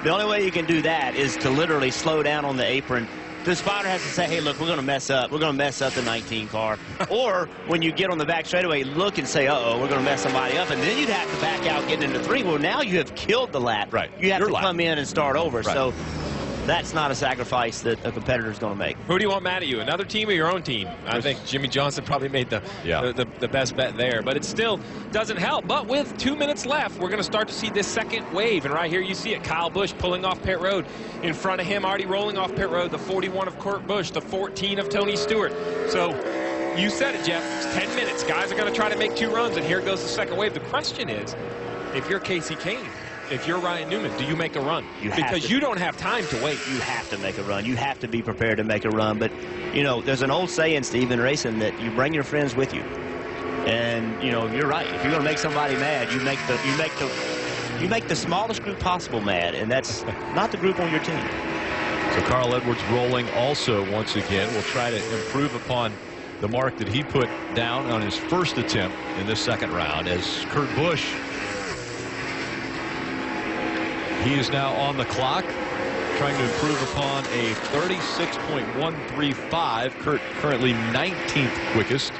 the only way you can do that is to literally slow down on the apron. The spotter has to say, hey, look, we're going to mess up. We're going to mess up the 19 car. Or when you get on the back straightaway, look and say, uh-oh, we're going to mess somebody up. And then you'd have to back out getting into 3. Well, now you have killed the lap. Right. You have to come in and start over. Right. So that's not a sacrifice that a competitor is going to make. Who do you want mad at you? Another team or your own team? I think Jimmy Johnson probably made the best bet there. But it still doesn't help. But with 2 minutes left, we're going to start to see this second wave. And right here you see it. Kyle Busch pulling off pit road. In front of him, already rolling off pit road, the 41 of Kurt Busch, the 14 of Tony Stewart. So you said it, Jeff. It's 10 minutes. Guys are going to try to make 2 runs, and here goes the second wave. The question is, if you're Casey Kane, if you're Ryan Newman, do you make a run? Because you don't have time to wait. You have to make a run. You have to be prepared to make a run. But, you know, there's an old saying, Steve, in racing, that you bring your friends with you. And, you know, you're right. If you're going to make somebody mad, you make the smallest group possible mad, and that's not the group on your team. So Carl Edwards rolling also once again. Will try to improve upon the mark that he put down on his first attempt in this second round, as Kurt Busch, he is now on the clock, trying to improve upon a 36.135. Kurt currently 19th quickest.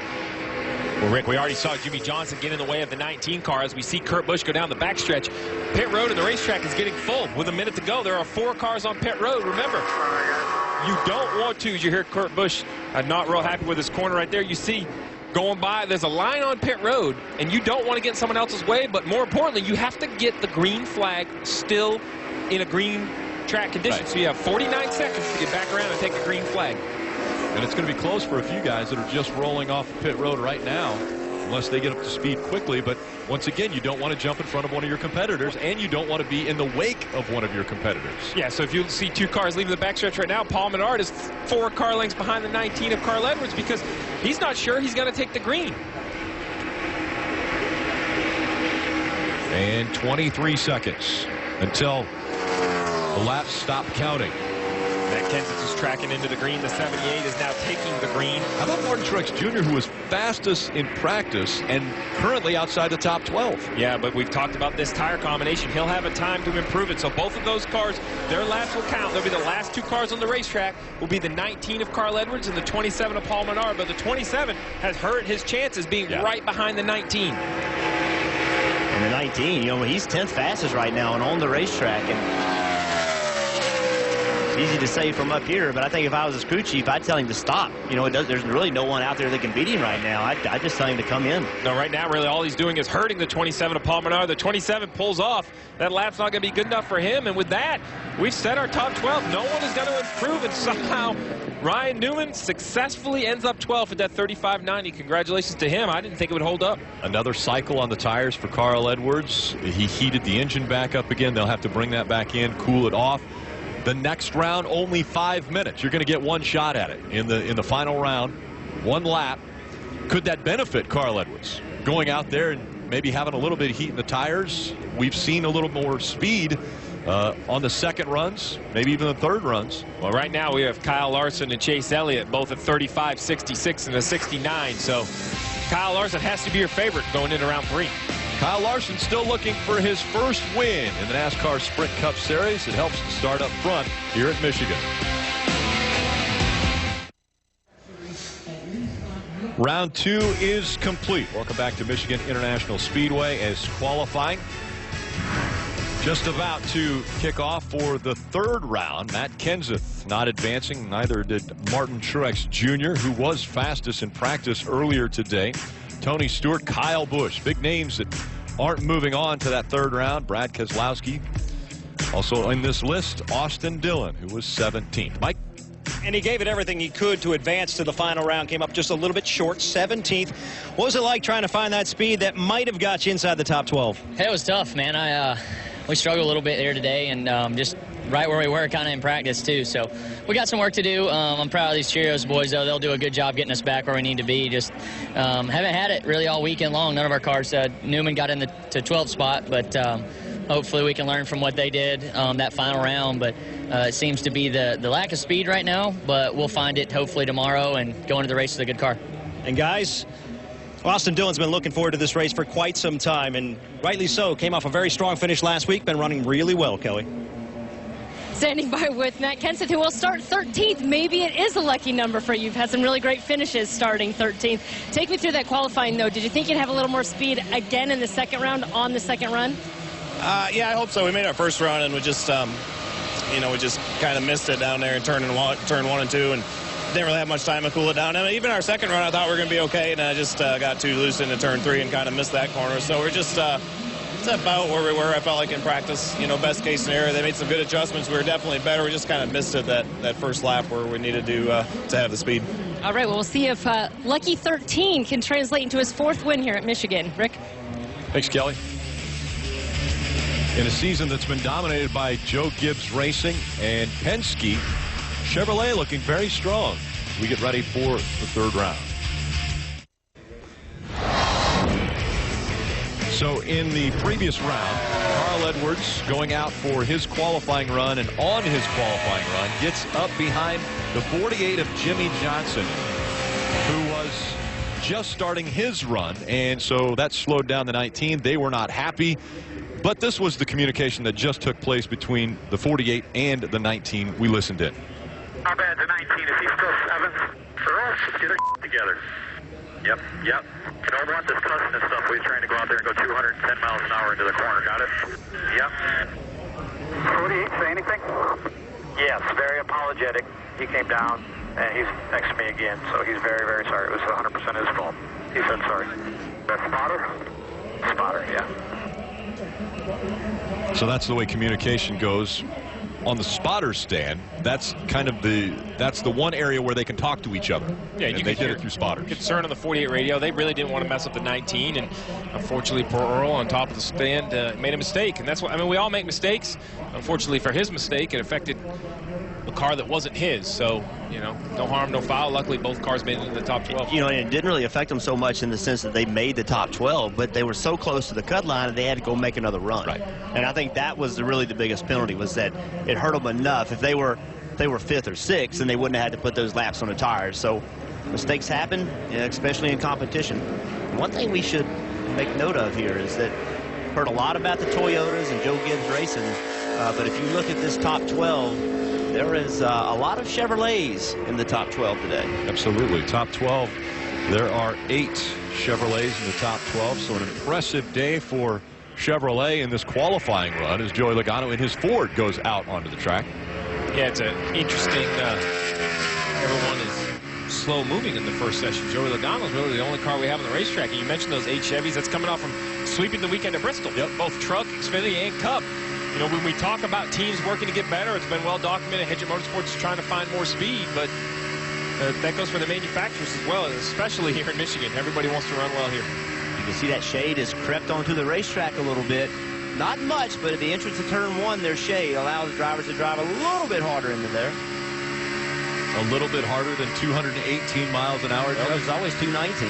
Well, Rick, we already saw Jimmy Johnson get in the way of the 19 car as we see Kurt Busch go down the backstretch. Pit road and the racetrack is getting full. With a minute to go, there are 4 cars on pit road. Remember, you don't want to, as you hear Kurt Busch not real happy with his corner right there. You see going by, there's a line on pit road, and you don't want to get in someone else's way, but more importantly, you have to get the green flag still in a green track condition. Right. So you have 49 seconds to get back around and take the green flag. And it's going to be close for a few guys that are just rolling off pit road right now, unless they get up to speed quickly. But once again, you don't want to jump in front of one of your competitors, and you don't want to be in the wake of one of your competitors. Yeah, so if you see 2 cars leaving the backstretch right now, Paul Menard is 4 car lengths behind the 19 of Carl Edwards because he's not sure he's going to take the green. And 23 seconds until the laps stop counting. Matt Kenseth is tracking into the green. The 78 is now taking the green. How about Martin Truex Jr., who was fastest in practice and currently outside the top 12? Yeah, but we've talked about this tire combination. He'll have a time to improve it. So both of those cars, their laps will count. They'll be the last 2 cars on the racetrack. Will be the 19 of Carl Edwards and the 27 of Paul Menard. But the 27 has hurt his chances being right behind the 19. And the 19, you know, he's 10th fastest right now and on the racetrack. And it's easy to say from up here, but I think if I was his crew chief, I'd tell him to stop. You know, there's really no one out there that can beat him right now. I'd just tell him to come in. No, right now, really, all he's doing is hurting the 27 of Paul Menard. The 27 pulls off. That lap's not going to be good enough for him. And with that, we've set our top 12. No one is going to improve, and somehow Ryan Newman successfully ends up 12th at that 35.90. Congratulations to him. I didn't think it would hold up. Another cycle on the tires for Carl Edwards. He heated the engine back up again. They'll have to bring that back in, cool it off. The next round, only 5 minutes. You're going to get one shot at it in the final round, 1 lap. Could that benefit Carl Edwards going out there and maybe having a little bit of heat in the tires? We've seen a little more speed on the second runs, maybe even the third runs. Well, right now we have Kyle Larson and Chase Elliott both at 35, 66, and a 69. So Kyle Larson has to be your favorite going into round 3. Kyle Larson still looking for his first win in the NASCAR Sprint Cup Series. It helps to start up front here at Michigan. Round 2 is complete. Welcome back to Michigan International Speedway as qualifying just about to kick off for the 3rd round. Matt Kenseth not advancing. Neither did Martin Truex Jr., who was fastest in practice earlier today. Tony Stewart, Kyle Busch, big names that aren't moving on to that 3rd round. Brad Keselowski also in this list. Austin Dillon, who was 17th. Mike? And he gave it everything he could to advance to the final round. Came up just a little bit short, 17th. What was it like trying to find that speed that might have got you inside the top 12? Hey, it was tough, man. We struggled a little bit there today, and just right where we were kind of in practice too. So we got some work to do. I'm proud of these Cheerios boys, though. They'll do a good job getting us back where we need to be. Just haven't had it really all weekend long. None of our cars. Newman got in the 12th spot, but hopefully we can learn from what they did that final round. But it seems to be the lack of speed right now, but we'll find it hopefully tomorrow and go into the race with a good car. And guys, Austin Dillon's been looking forward to this race for quite some time, and rightly so. Came off a very strong finish last week. Been running really well, Kelly. Standing by with Matt Kenseth, who will start 13th. Maybe it is a lucky number for you. You've had some really great finishes starting 13th. Take me through that qualifying, though. Did you think you'd have a little more speed again in the second round on the second run? Yeah, I hope so. We made our first run, and we just, we just kind of missed it down there in turn 1 and 2, and didn't really have much time to cool it down. I mean, even our second run, I thought we were going to be okay, and I just got too loose into turn 3 and kind of missed that corner. So we're just it's about where we were, I felt like, in practice. You know, best case scenario. They made some good adjustments. We were definitely better. We just kind of missed it that first lap where we needed to have the speed. All right, well, we'll see if Lucky 13 can translate into his 4th win here at Michigan. Rick? Thanks, Kelly. In a season that's been dominated by Joe Gibbs Racing and Penske, Chevrolet looking very strong. We get ready for the 3rd round. So in the previous round, Carl Edwards going out for his qualifying run, and on his qualifying run gets up behind the 48 of Jimmy Johnson, who was just starting his run, and so that slowed down the 19. They were not happy, but this was the communication that just took place between the 48 and the 19. We listened in. How bad the 19? Is he still 7th? For us, get our together. Yep. You don't want this cussing and stuff. We're trying to go out there and go 210 miles an hour into the corner. Got it? Yep. 48, say anything? Yes, very apologetic. He came down, and he's next to me again, so he's very, very sorry. It was 100% his fault. He said sorry. The spotter? Spotter, yeah. So that's the way communication goes on the spotter stand. That's kind of the one area where they can talk to each other. Yeah, and they did it through spotters. Concern on the 48 radio. They really didn't want to mess up the 19, and unfortunately, poor Earl on top of the stand made a mistake. And that's what I mean. We all make mistakes. Unfortunately for his mistake, it affected a car that wasn't his. So, you know, no harm, no foul. Luckily, both cars made it into the top 12. You know, and it didn't really affect them so much in the sense that they made the top 12, but they were so close to the cut line that they had to go make another run. Right. And I think that was really the biggest penalty, was that it hurt them enough. If they were 5th or 6th, then they wouldn't have had to put those laps on the tires. So mistakes happen, especially in competition. One thing we should make note of here is that heard a lot about the Toyotas and Joe Gibbs Racing, but if you look at this top 12, there is a lot of Chevrolets in the top 12 today. Absolutely. Top 12. There are 8 Chevrolets in the top 12. So an impressive day for Chevrolet in this qualifying run as Joey Logano in his Ford goes out onto the track. Yeah, it's an interesting. Everyone is slow moving in the first session. Joey Logano is really the only car we have on the racetrack. And you mentioned those 8 Chevys. That's coming off from sweeping the weekend at Bristol. Yep. Both Truck, Xfinity, and Cup. You know, when we talk about teams working to get better, it's been well documented. Hedgett Motorsports is trying to find more speed, but that goes for the manufacturers as well, especially here in Michigan. Everybody wants to run well here. You can see that shade has crept onto the racetrack a little bit. Not much, but at the entrance of turn 1, their shade allows the drivers to drive a little bit harder into there. A little bit harder than 218 miles an hour. Well, it's always 219.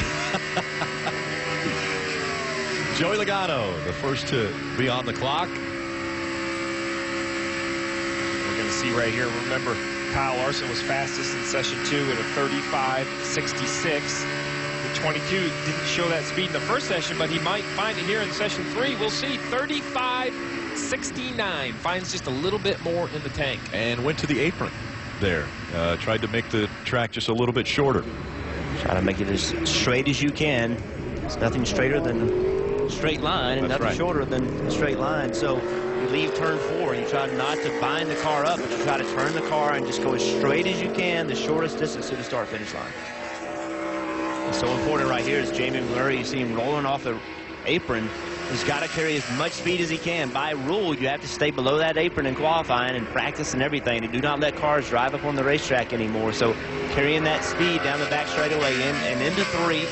Joey Logano, the first to be on the clock. We're going to see right here, remember, Kyle Larson was fastest in session 2 at a 35.66. The 22 didn't show that speed in the first session, but he might find it here in session 3. We'll see. 35.69. Finds just a little bit more in the tank. And went to the apron there. Tried to make the track just a little bit shorter. Try to make it as straight as you can. It's nothing straighter than a straight line, and nothing shorter than a straight line. So you leave turn 4, you try not to bind the car up, but you try to turn the car and just go as straight as you can, the shortest distance to the start-finish line. It's so important right here is Jamie McMurray. You see him rolling off the apron. He's got to carry as much speed as he can. By rule, you have to stay below that apron in qualifying and practice and everything. They do not let cars drive up on the racetrack anymore. So carrying that speed down the back straightaway and into 3.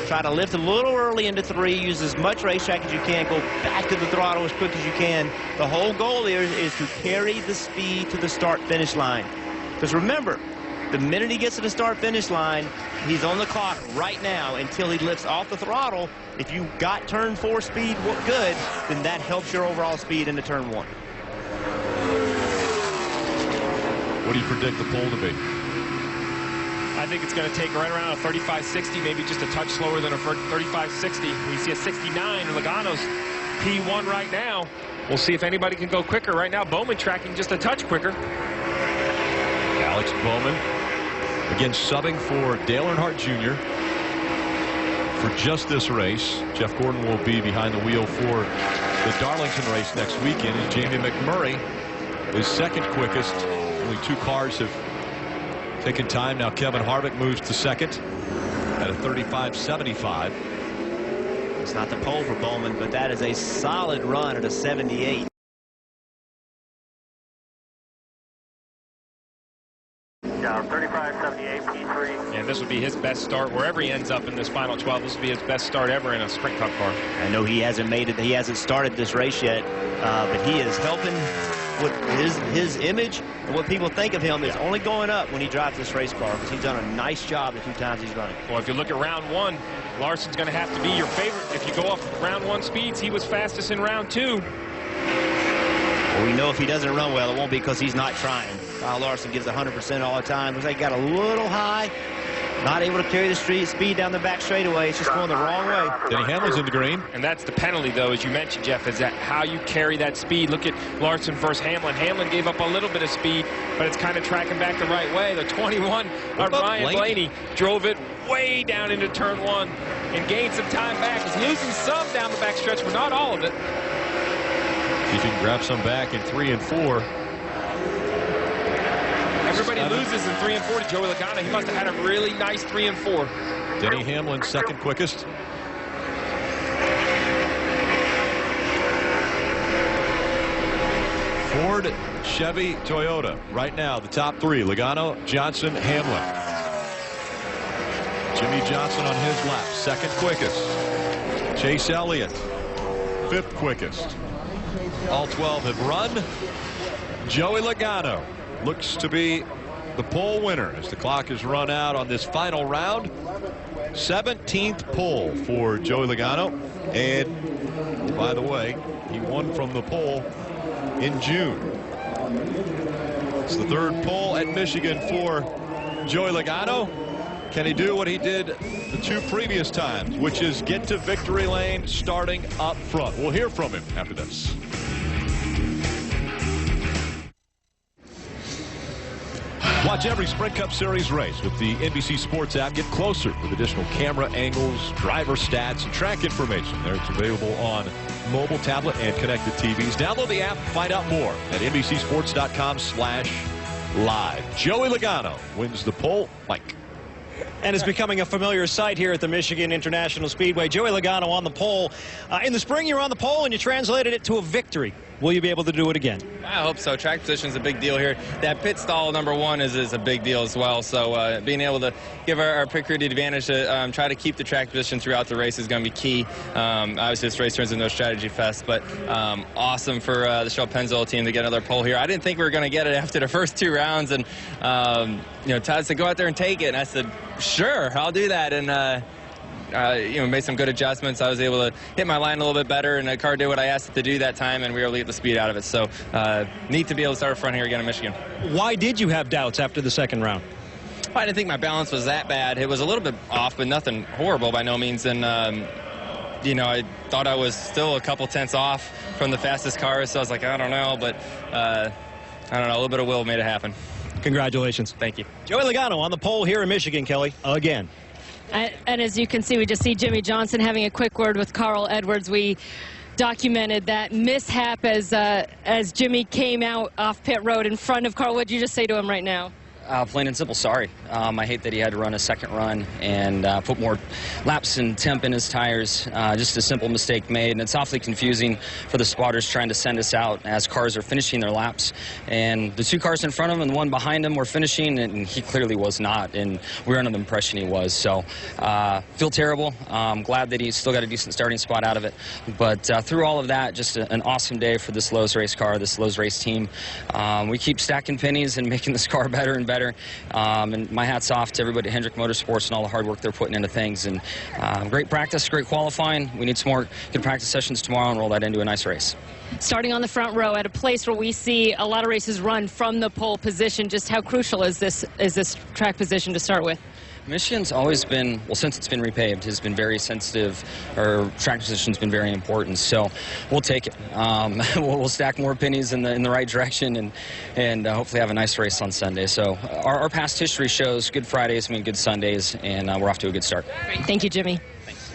Try to lift a little early into 3. Use as much racetrack as you can. Go back to the throttle as quick as you can. The whole goal here is to carry the speed to the start-finish line. Because remember, the minute he gets to the start-finish line, he's on the clock right now until he lifts off the throttle. If you got turn 4 speed good, then that helps your overall speed into turn 1. What do you predict the pole to be? I think it's going to take right around a 35.60, maybe just a touch slower than a 35.60. We see a 69 in Logano's P1 right now. We'll see if anybody can go quicker. Right now, Bowman tracking just a touch quicker. Alex Bowman, again, subbing for Dale Earnhardt Jr. for just this race. Jeff Gordon will be behind the wheel for the Darlington race next weekend. And Jamie McMurray is second quickest. Only 2 cars have taken time. Now Kevin Harvick moves to second at a 35.75. It's not the pole for Bowman, but that is a solid run at a 78. Yeah, 35.78 P3. And this would be his best start wherever he ends up in this final 12. This would be his best start ever in a Sprint Cup car. I know he hasn't made it. He hasn't started this race yet, but he is helping with his image and what people think of him is only going up when he drives this race car, because he's done a nice job the 2 times he's running. Well, if you look at round 1, Larson's going to have to be your favorite. If you go off round 1 speeds, he was fastest in round 2. Well, we know if he doesn't run well, it won't be because he's not trying. Kyle Larson gives 100% all the time. Looks like he got a little high. Not able to carry the speed down the back straightaway. It's just going the wrong way. Denny Hamlin's in the green. And that's the penalty, though, as you mentioned, Jeff, is that how you carry that speed. Look at Larson versus Hamlin. Hamlin gave up a little bit of speed, but it's kind of tracking back the right way. The 21, Ryan Blaney, drove it way down into turn 1 and gained some time back. He's losing some down the back stretch, but not all of it. See if he can grab some back in 3 and 4. Everybody loses in 3 and 4 to Joey Logano. He must have had a really nice 3 and 4. Denny Hamlin, second quickest. Ford, Chevy, Toyota. Right now, the top three: Logano, Johnson, Hamlin. Jimmy Johnson on his lap, second quickest. Chase Elliott, fifth quickest. All 12 have run. Joey Logano looks to be the pole winner as the clock is run out on this final round. 17th pole for Joey Logano. And by the way, he won from the pole in June. It's the third pole at Michigan for Joey Logano. Can he do what he did the two previous times, which is get to victory lane starting up front? We'll hear from him after this. Watch every Sprint Cup Series race with the NBC Sports app. Get closer with additional camera angles, driver stats, and track information. There, it's available on mobile, tablet, and connected TVs. Download the app. Find out more at NBCSports.com/live. Joey Logano wins the pole. Mike. And is becoming a familiar sight here at the Michigan International Speedway. Joey Logano on the pole. In the spring, you were on the pole and you translated it to a victory. Will you be able to do it again? I hope so. Track position is a big deal here. That pit stall #1 is a big deal as well. So being able to give our pit crew the advantage to try to keep the track position throughout the race is going to be key. Obviously, this race turns into a strategy fest, but awesome for the Shell Pennzoil team to get another pole here. I didn't think we were going to get it after the first 2 rounds, and Todd said, go out there and take it. And I said, sure, I'll do that. And made some good adjustments. I was able to hit my line a little bit better, and the car did what I asked it to do that time, and we were able to get the speed out of it. So neat to be able to start front here again in Michigan. Why did you have doubts after the second round? I didn't think my balance was that bad. It was a little bit off, but nothing horrible by no means. And I thought I was still a couple tenths off from the fastest car, so I was like, I don't know, but I don't know, a little bit of will made it happen. Congratulations. Thank you. Joey Logano on the pole here in Michigan, Kelly, again. And as you can see, we just see Jimmy Johnson having a quick word with Carl Edwards. We documented that mishap as Jimmy came out off pit road in front of Carl. What did you just say to him right now? Plain and simple, sorry. I hate that he had to run a second run and put more laps and temp in his tires. Just a simple mistake made, and it's awfully confusing for the spotters trying to send us out as cars are finishing their laps. And the 2 cars in front of him and the one behind him were finishing, and he clearly was not, and we were under the impression he was. So feel terrible. I'm glad that he's still got a decent starting spot out of it. But through all of that, just an awesome day for this Lowe's race car, this Lowe's race team. We keep stacking pennies and making this car better and better. And my hat's off to everybody at Hendrick Motorsports and all the hard work they're putting into things. And great practice, great qualifying. We need some more good practice sessions tomorrow and roll that into a nice race. Starting on the front row at a place where we see a lot of races run from the pole position, just how crucial is this track position to start with? Michigan's always been, well, since it's been repaved, has been very sensitive. Our track position's been very important, so we'll take it. We'll stack more pennies in the right direction and hopefully have a nice race on Sunday. So our past history shows good Fridays mean good Sundays, and we're off to a good start. Great. Thank you, Jimmy. Thanks.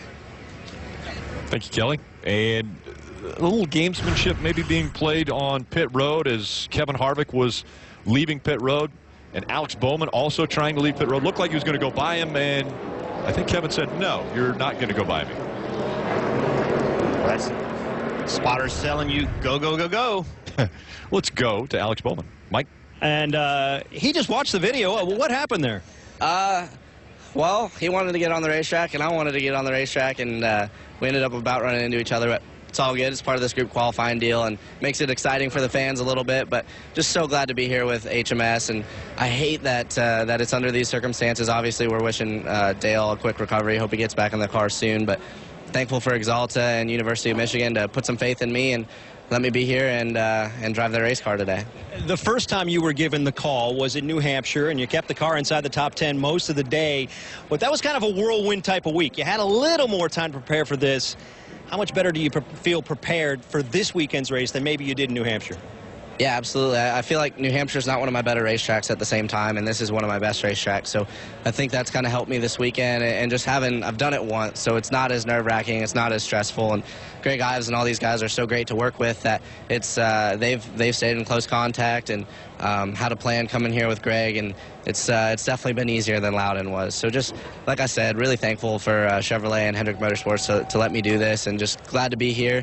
Thank you, Kelly. And a little gamesmanship maybe being played on pit road as Kevin Harvick was leaving pit road. And Alex Bowman also trying to leave pit road. Looked like he was going to go by him, and I think Kevin said, no, you're not going to go by me. That's spotters telling you, go, go, go, go. Let's go to Alex Bowman. Mike? And he just watched the video. What happened there? Well, he wanted to get on the racetrack, and I wanted to get on the racetrack, and we ended up about running into each other. But it's all good. It's part of this group qualifying deal and makes it exciting for the fans a little bit, but just so glad to be here with HMS. And I hate that that it's under these circumstances. Obviously, we're wishing Dale a quick recovery. Hope he gets back in the car soon, but thankful for Axalta and University of Michigan to put some faith in me and let me be here and drive the race car today. The first time you were given the call was in New Hampshire, and you kept the car inside the top 10 most of the day, but that was kind of a whirlwind type of week. You had a little more time to prepare for this. How much better do you feel prepared for this weekend's race than maybe you did in New Hampshire? Yeah, absolutely. I feel like New Hampshire's not one of my better racetracks at the same time, and this is one of my best racetracks. So I think that's kind of helped me this weekend, and just I've done it once, so it's not as nerve-wracking, it's not as stressful. And Greg Ives and all these guys are so great to work with that it's they've stayed in close contact, and had a plan coming here with Greg, and it's definitely been easier than Loudon was. So just, like I said, really thankful for Chevrolet and Hendrick Motorsports to let me do this, and just glad to be here.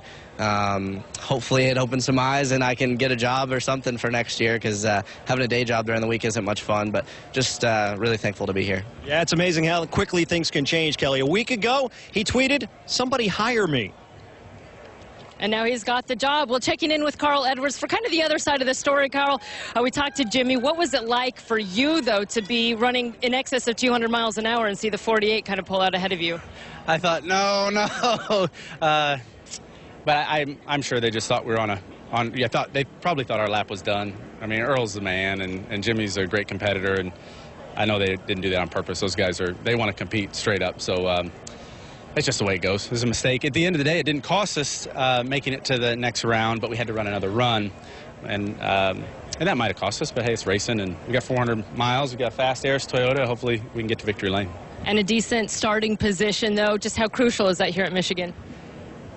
Hopefully it opens some eyes and I can get a job or something for next year, because having a day job during the week isn't much fun, but just really thankful to be here. Yeah, it's amazing how quickly things can change, Kelly. A week ago, he tweeted, "Somebody hire me." And now he's got the job. Well, checking in with Carl Edwards for kind of the other side of the story, Carl. We talked to Jimmy. What was it like for you, though, to be running in excess of 200 miles an hour and see the 48 kind of pull out ahead of you? I thought, no. But I'm sure they just thought we were they probably thought our lap was done. I mean, Earl's the man, and Jimmy's a great competitor, and I know they didn't do that on purpose. Those guys they want to compete straight up, so it's just the way it goes. It was a mistake. At the end of the day, it didn't cost us making it to the next round, but we had to run another run, and that might have cost us, but hey, it's racing, and we got 400 miles. We got fast airs, Toyota. Hopefully we can get to victory lane. And a decent starting position, though. Just how crucial is that here at Michigan?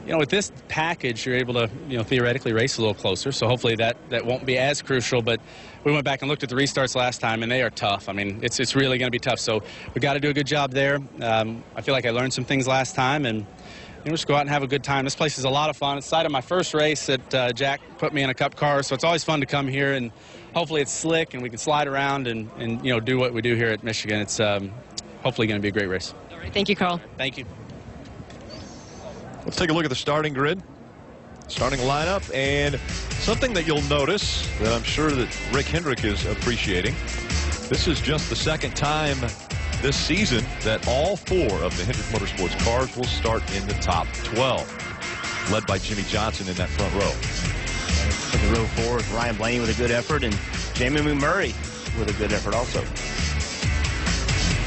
You know, with this package, you're able to, theoretically race a little closer, so hopefully that won't be as crucial. But we went back and looked at the restarts last time, and they are tough. I mean, it's really going to be tough, so we got to do a good job there. I feel like I learned some things last time, and just go out and have a good time. This place is a lot of fun. It's the site of my first race that Jack put me in a Cup car, so it's always fun to come here, and hopefully it's slick, and we can slide around and do what we do here at Michigan. It's hopefully going to be a great race. All right, thank you, Carl. Thank you. Let's take a look at the starting grid, starting lineup, and something that you'll notice that I'm sure that Rick Hendrick is appreciating. This is just the second time this season that all 4 of the Hendrick Motorsports cars will start in the top 12, led by Jimmy Johnson in that front row. In row 4 is Ryan Blaney with a good effort, and Jamie McMurray with a good effort also.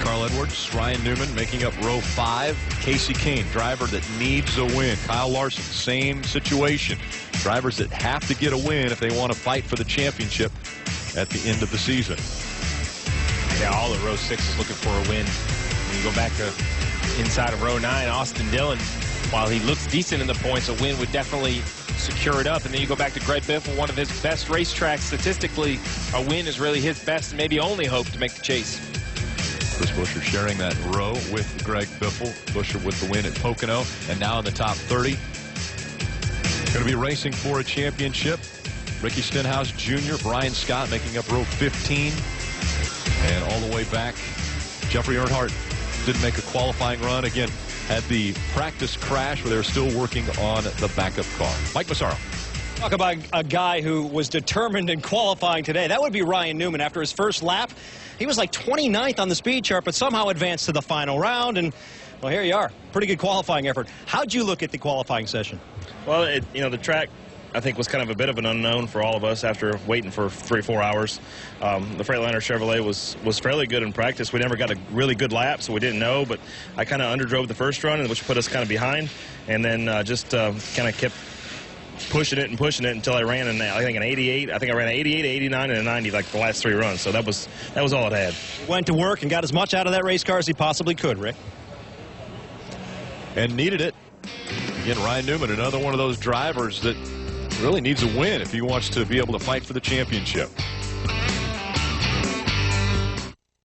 Carl Edwards, Ryan Newman making up row 5. Casey Kane, driver that needs a win. Kyle Larson, same situation. Drivers that have to get a win if they want to fight for the championship at the end of the season. Yeah, all of row 6 is looking for a win. When you go back to inside of row 9, Austin Dillon, while he looks decent in the points, a win would definitely secure it up. And then you go back to Greg Biffle, one of his best racetracks statistically. A win is really his best and maybe only hope to make the chase. Chris Buescher sharing that row with Greg Biffle. Buescher with the win at Pocono, and now in the top 30. Going to be racing for a championship. Ricky Stenhouse Jr., Brian Scott making up row 15. And all the way back, Jeffrey Earnhardt didn't make a qualifying run. Again, had the practice crash where they were still working on the backup car. Mike Massaro. Talk about a guy who was determined in qualifying today. That would be Ryan Newman. After his first lap, he was like 29th on the speed chart, but somehow advanced to the final round. And, well, here you are. Pretty good qualifying effort. How'd you look at the qualifying session? Well, the track, I think, was kind of a bit of an unknown for all of us after waiting for 3-4 hours. The Freightliner Chevrolet was fairly good in practice. We never got a really good lap, so we didn't know, but I kind of underdrove the first run, which put us kind of behind, and then just kind of kept pushing it until I ran in, I think, an 88. I think I ran an 88, 89, and a 90 like the last 3 runs. So that was all it had. Went to work and got as much out of that race car as he possibly could, Rick. And needed it. Again, Ryan Newman, another one of those drivers that really needs a win if he wants to be able to fight for the championship.